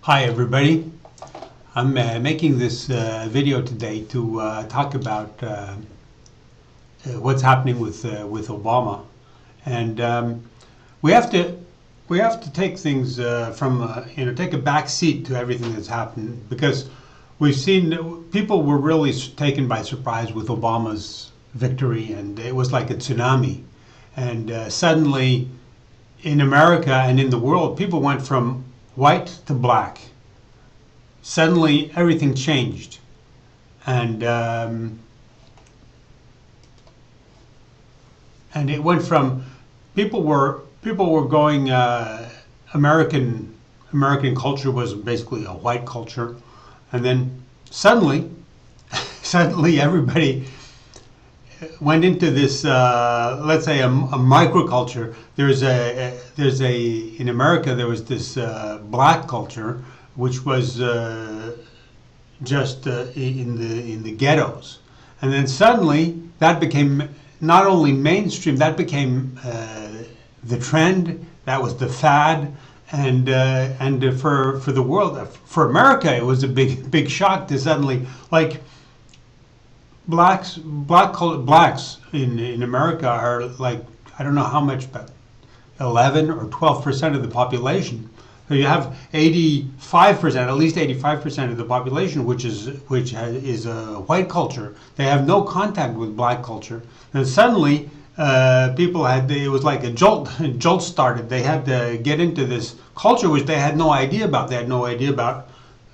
Hi everybody. I'm making this video today to talk about what's happening with Obama, and we have to take things from take a back seat to everything that's happened, because we've seen people were really taken by surprise with Obama's victory, and it was like a tsunami, and suddenly in America and in the world people went from white to black. Suddenly everything changed, and it went from people were going American culture was basically a white culture, and then suddenly everybody went into this let's say a microculture. In America there was this black culture, which was just in the ghettos, and then suddenly that became not only mainstream, that became the trend, that was the fad, and for the world, for America, it was a big shock to suddenly, like, blacks in America are, like, I don't know how much, but 11 or 12% of the population. So you have 85%, at least 85% of the population, which is a white culture. They have no contact with black culture. And suddenly, people it was like a jolt started. They had to get into this culture which they had no idea about. They had no idea about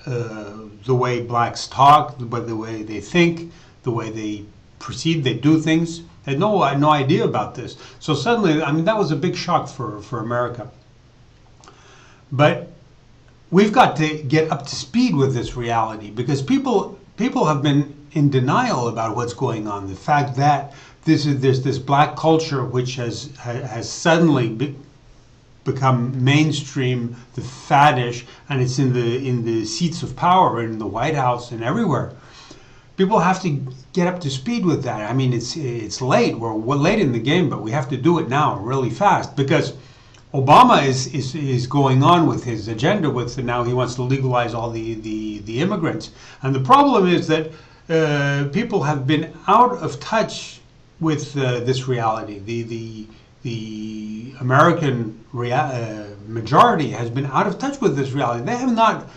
the way blacks talk, the way they think, the way they proceed, they do things. They had no idea about this. So suddenly, I mean, that was a big shock for America. But we've got to get up to speed with this reality, because people have been in denial about what's going on. The fact that there's this black culture which has suddenly become mainstream, the faddish, and it's in the seats of power, in the White House and everywhere. People have to get up to speed with that. I mean, it's late. We're late in the game, but we have to do it now, really fast, because Obama is going on with his agenda. Now he wants to legalize all the immigrants, and the problem is that people have been out of touch with this reality. The American majority has been out of touch with this reality. They have not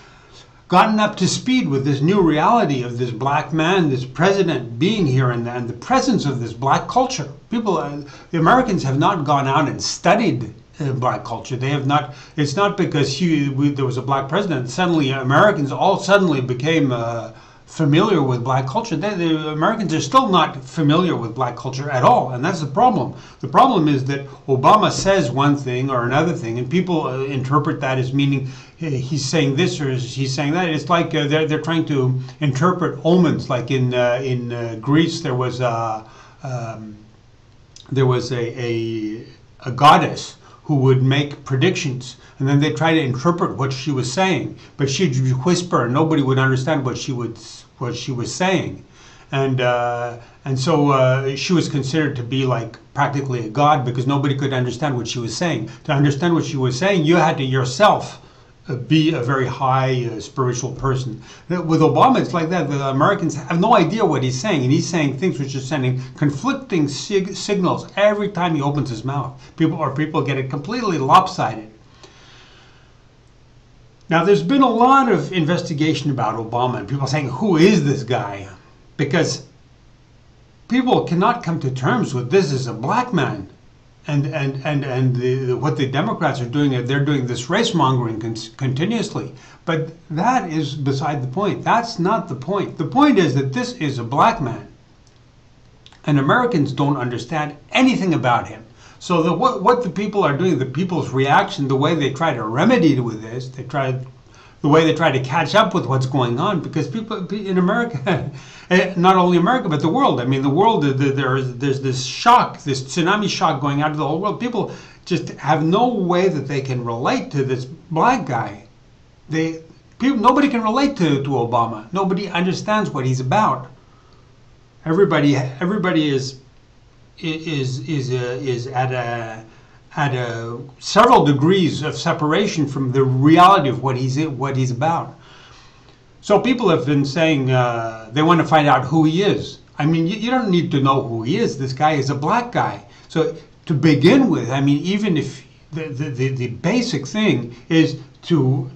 gotten up to speed with this new reality of this black man, this president being here, and the presence of this black culture. The Americans have not gone out and studied black culture. They have not. It's not because there was a black president suddenly Americans all suddenly became familiar with black culture. The Americans are still not familiar with black culture at all, and that's the problem. The problem is that Obama says one thing or another thing, and people interpret that as meaning he's saying this or he's saying that. It's like they're trying to interpret omens. Like in Greece, there was a goddess who would make predictions, and then they try to interpret what she was saying, but she'd whisper and nobody would understand what she was saying, and so she was considered to be like practically a god, because nobody could understand what she was saying. To understand what she was saying, you had to yourself be a very high spiritual person. With Obama, it's like that. The Americans have no idea what he's saying, and he's saying things which are sending conflicting signals every time he opens his mouth. People get it completely lopsided. Now, there's been a lot of investigation about Obama, and people saying, who is this guy? Because people cannot come to terms with this as a black man. And what the Democrats are doing, they're doing this race mongering continuously. But that is beside the point. That's not the point. The point is that this is a black man, and Americans don't understand anything about him. So what the people are doing, the people's reaction, the way they try to remedy with this, the way they try to catch up with what's going on, because people in America, not only America, but the world. I mean, the world, there's this shock, this tsunami shock going out to the whole world. People just have no way that they can relate to this black guy. Nobody can relate to Obama. Nobody understands what he's about. Everybody is at several degrees of separation from the reality of what he's about. So people have been saying they want to find out who he is. I mean, you don't need to know who he is. This guy is a black guy. So to begin with, I mean, even if the basic thing is to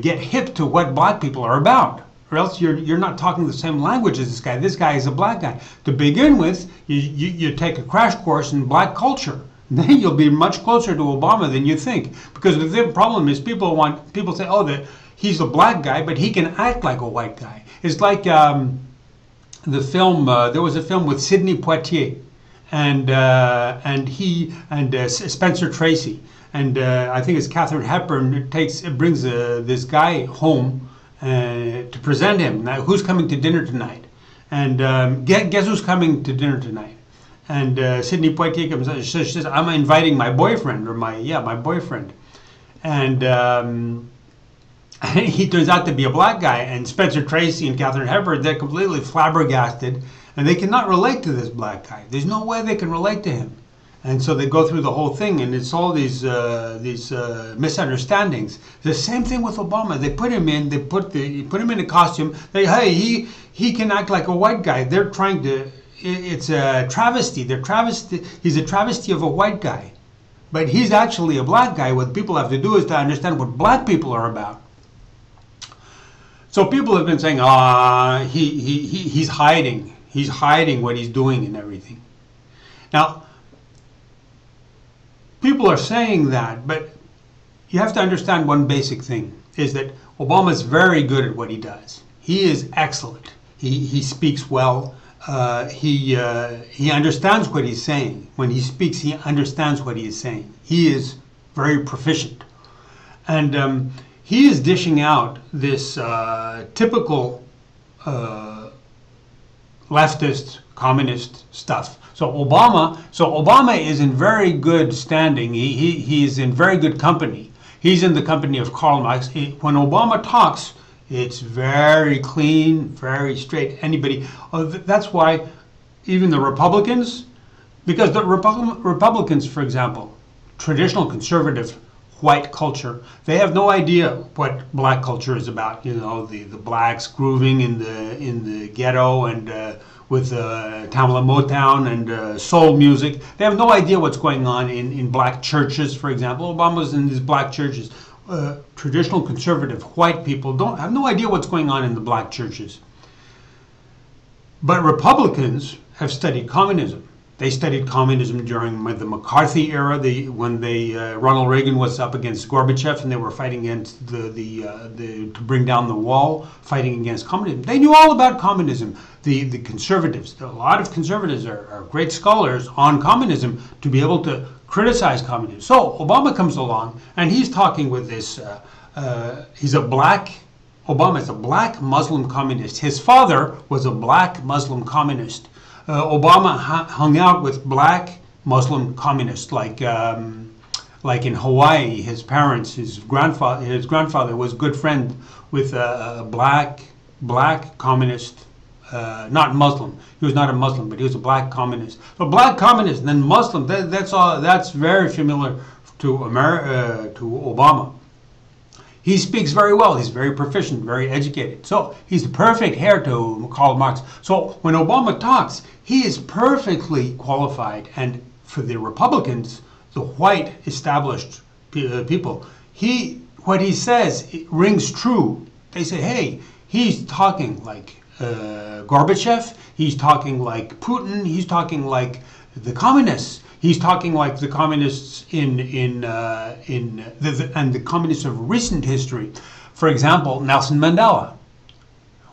get hip to what black people are about, or else you're not talking the same language as this guy. This guy is a black guy. To begin with, you take a crash course in black culture. Then you'll be much closer to Obama than you think. Because the problem is people say, oh, he's a black guy, but he can act like a white guy. It's like the film. There was a film with Sidney Poitier, and Spencer Tracy, and I think it's Katharine Hepburn. Brings this guy home to present him. Now, who's coming to dinner tonight? And guess who's coming to dinner tonight? And Sidney Poitier comes out. She says, "I'm inviting my boyfriend, or my boyfriend," and he turns out to be a black guy. And Spencer Tracy and Katharine Hepburn, they're completely flabbergasted, and they cannot relate to this black guy. There's no way they can relate to him. And so they go through the whole thing, and it's all these misunderstandings. The same thing with Obama. They put him in. They put him in a costume. He can act like a white guy. They're trying to. It's a travesty. He's a travesty of a white guy, but he's actually a black guy. What people have to do is to understand what black people are about. So people have been saying, he's hiding. He's hiding what he's doing and everything. Now, people are saying that, but you have to understand one basic thing, is that Obama is very good at what he does. He is excellent. He speaks well. He understands what he's saying. When he speaks, he understands what he is saying. He is very proficient. And he is dishing out this typical leftist, communist stuff. So Obama is in very good standing. He is in very good company. He's in the company of Karl Marx. When Obama talks, it's very clean, very straight. That's why even the Republicans, because the Republicans, for example, traditional conservative white culture, they have no idea what black culture is about. You know, the blacks grooving in the ghetto and with Tamla Motown and soul music. They have no idea what's going on in black churches, for example. Obama's in these black churches. Traditional conservative white people have no idea what's going on in the black churches. But Republicans have studied communism. They studied communism during the McCarthy era, when Ronald Reagan was up against Gorbachev and they were fighting against to bring down the wall, fighting against communism. They knew all about communism. The conservatives, a lot of conservatives are great scholars on communism to be able to criticize communism. So Obama comes along and he's talking with this. Obama is a black Muslim communist. His father was a black Muslim communist. Obama hung out with black Muslim communists, like in Hawaii. His parents, his grandfather was a good friend with a black communist, not Muslim. He was not a Muslim, but he was a black communist. So black communist and then Muslim. That's all. That's very familiar to Obama. He speaks very well. He's very proficient, very educated. So he's the perfect heir to Karl Marx. So when Obama talks, he is perfectly qualified. And for the Republicans, the white established people, what he says rings true. They say, hey, he's talking like Gorbachev. He's talking like Putin. He's talking like the communists. He's talking like the communists and the communists of recent history. For example, Nelson Mandela.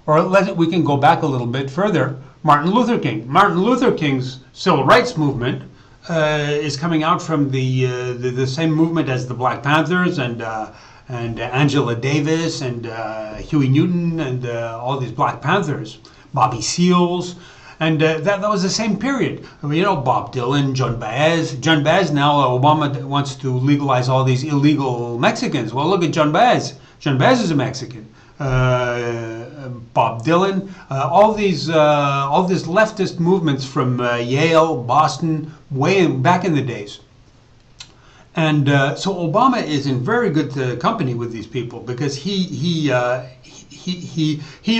Or we can go back a little bit further. Martin Luther King. Martin Luther King's civil rights movement is coming out from the same movement as the Black Panthers and Angela Davis and Huey Newton and all these Black Panthers, Bobby Seals. And that was the same period. You know, Bob Dylan, John Baez. John Baez now, Obama wants to legalize all these illegal Mexicans. Well, look at John Baez. John Baez is a Mexican. Bob Dylan, all these leftist movements from Yale, Boston, way back in the days. And so Obama is in very good company with these people, because he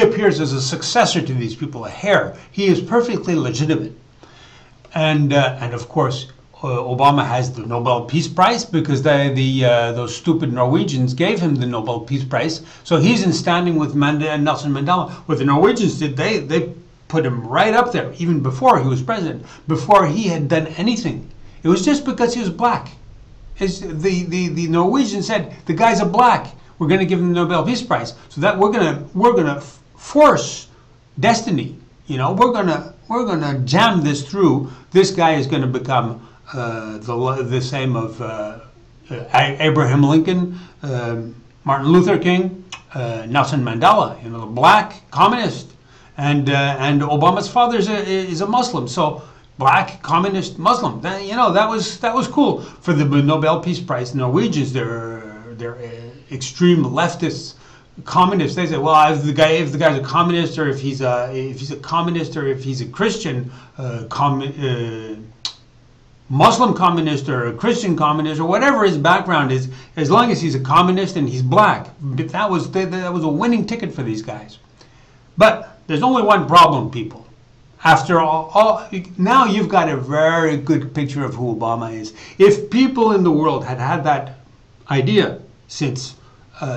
appears as a successor to these people, a heir. He is perfectly legitimate, and of course Obama has the Nobel Peace Prize because those stupid Norwegians gave him the Nobel Peace Prize. So he's in standing with Nelson Mandela. What the Norwegians did, they put him right up there, even before he was president, before he had done anything. It was just because he was black. The Norwegians said, the guy's a black, we're going to give him the Nobel Peace Prize. So that we're gonna force destiny. You know, we're gonna jam this through. This guy is going to become the same of Abraham Lincoln, Martin Luther King, Nelson Mandela. You know, the black communist, and Obama's father is a Muslim. So black communist Muslim. You know, that was cool for the Nobel Peace Prize. The Norwegians, they're extreme leftists, communists. They say, well, if the guy's a communist, or if he's a communist, or if he's a Christian Muslim communist, or a Christian communist, or whatever his background is, as long as he's a communist and he's black, that was a winning ticket for these guys. But there's only one problem, people. After all, now you've got a very good picture of who Obama is. If people in the world had had that idea since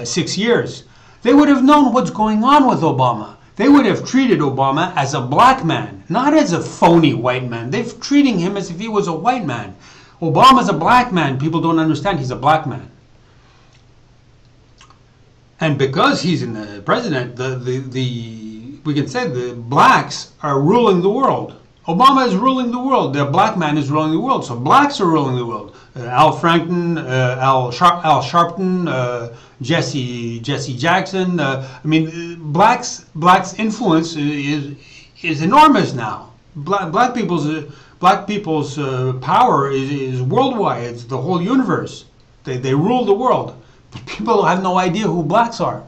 6 years, they would have known what's going on with Obama. They would have treated Obama as a black man, not as a phony white man. They're treating him as if he was a white man. Obama's a black man. People don't understand he's a black man. And because he's in the president, we can say the blacks are ruling the world. Obama is ruling the world. The black man is ruling the world. So blacks are ruling the world. Al Franken, Al Sharpton, Jesse Jackson. I mean, blacks' influence is enormous now. Black people's power is worldwide. It's the whole universe. They rule the world. But people have no idea who blacks are.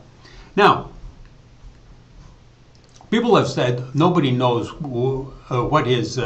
Now, people have said nobody knows what his